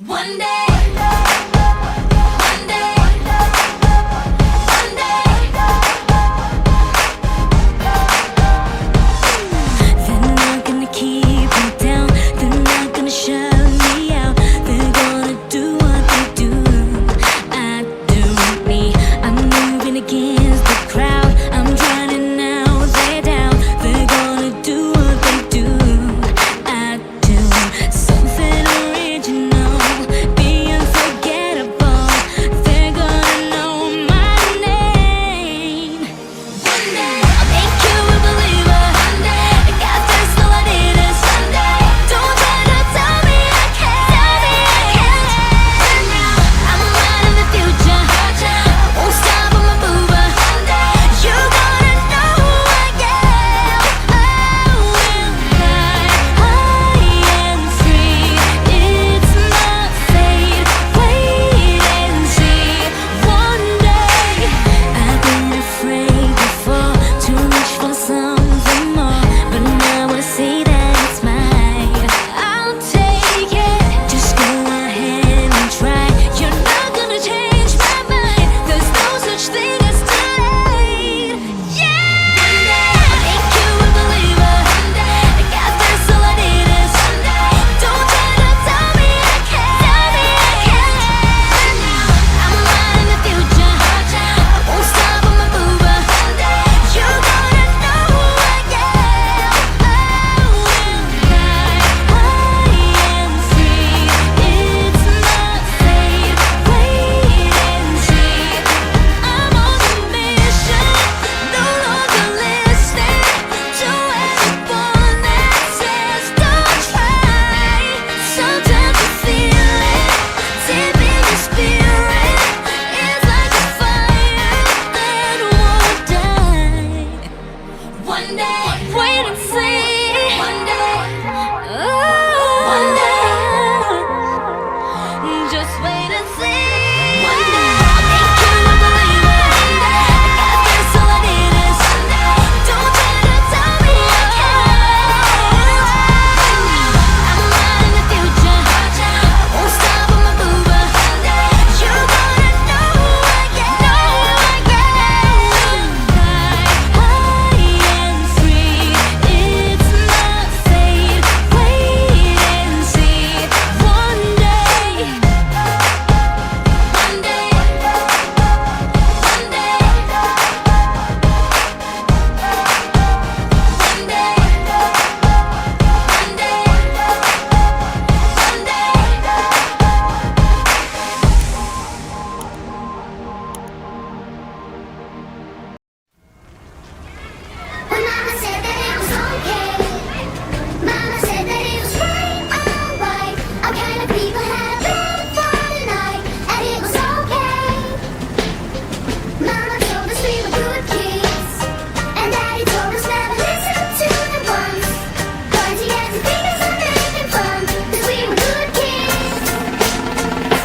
One day, one day, one day. They're not gonna keep me down. They're not gonna shut me out. They're gonna do what they do. I do me. I'm moving against the crowd. I'm drowning now. They're down. They're gonna do what they do. I do something original.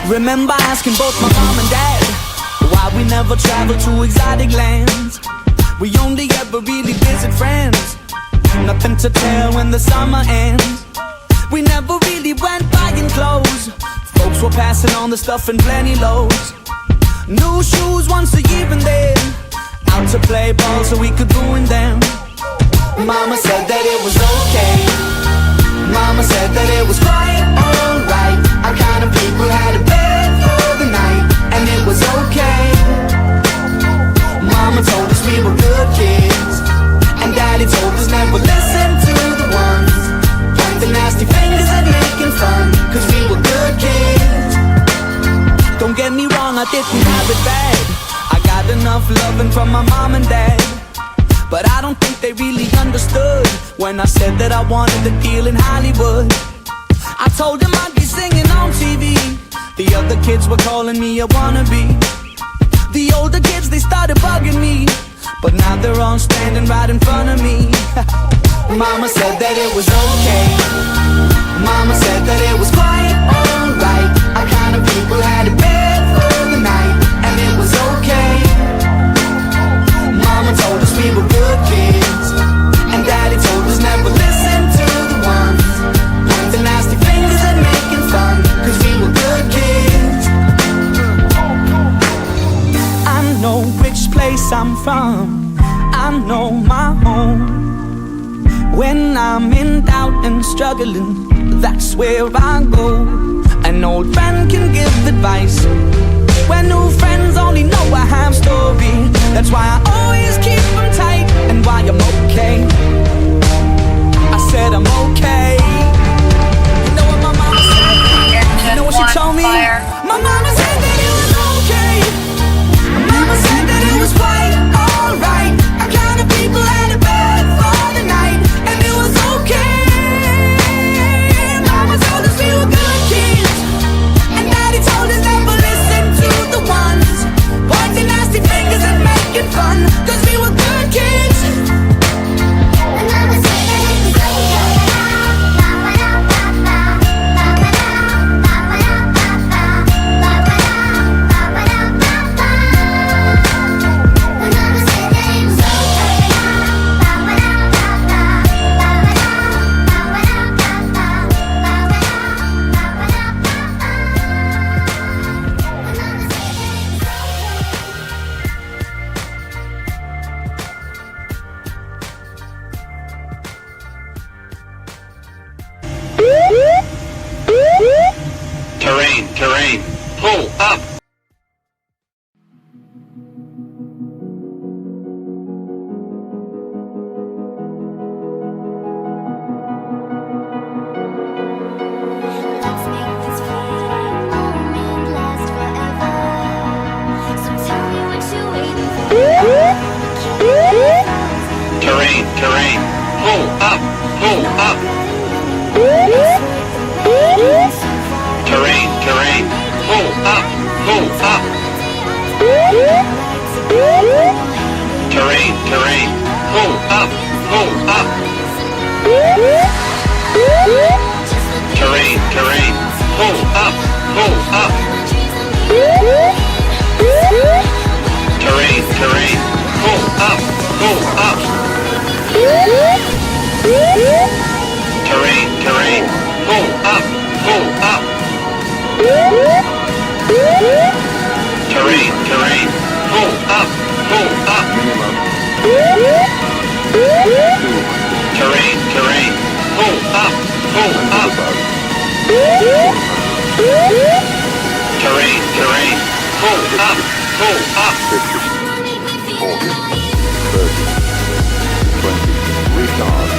Remember asking both my mom and dad why we never traveled to exotic lands. We only ever really visit friends, nothing to tell when the summer ends. We never really went buying clothes. Folks were passing on the stuff in plenty loads. New shoes once a year and then out to play ball so we could ruin them. Mama said that it was okay. Mama said that it was quite alright. Our kind of people had a bed for the night, and it was okay. Mama told us we were good kids, and Daddy told us never listen to the ones pointing nasty fingers and making fun, cause we were good kids. Don't get me wrong, I didn't have it bad. I got enough loving from my mom and dad, but I don't think they really understood when I said that I wanted a deal in Hollywood. I told them I'd be singing on TV. The other kids were calling me a wannabe. The older kids, they started bugging me, but now they're all standing right in front of me. Mama said that it was okay. Mama said that it was quite alright. Our kind of people had a bed for the night, and it was okay. Mama told us we were good kids, and Daddy told us never listen to the ones pointing nasty fingers and making fun, cause we were good from. I know my home. When I'm in doubt and struggling, that's where I go. An old friend can give advice when new friends only know a half story. That's why I always keep them tight, and why I'm okay. I said I'm okay. You know what my mama said? You know what she told me? My mama said that it was okay. My mama said that it was quite alright. I counted people had a bed for the night, and it was okay. Mama told us we were good kids, and Daddy told us never listen to the ones pointing nasty fingers and making fun, 'cause we were good kids. And Mama said that it was okay. Terrain, pull up. Let's make this fleeting moment last forever. So tell me what you're waiting for. Terrain, pull up. Terrain, pull up. Terrain, pull up. Terrain, pull up. Terrain, pull up. Terrain, pull up. Terrain, pull up. Minimum. Terrain, pull up. Terrain, pull up. 50, 40, 30, 20, retard,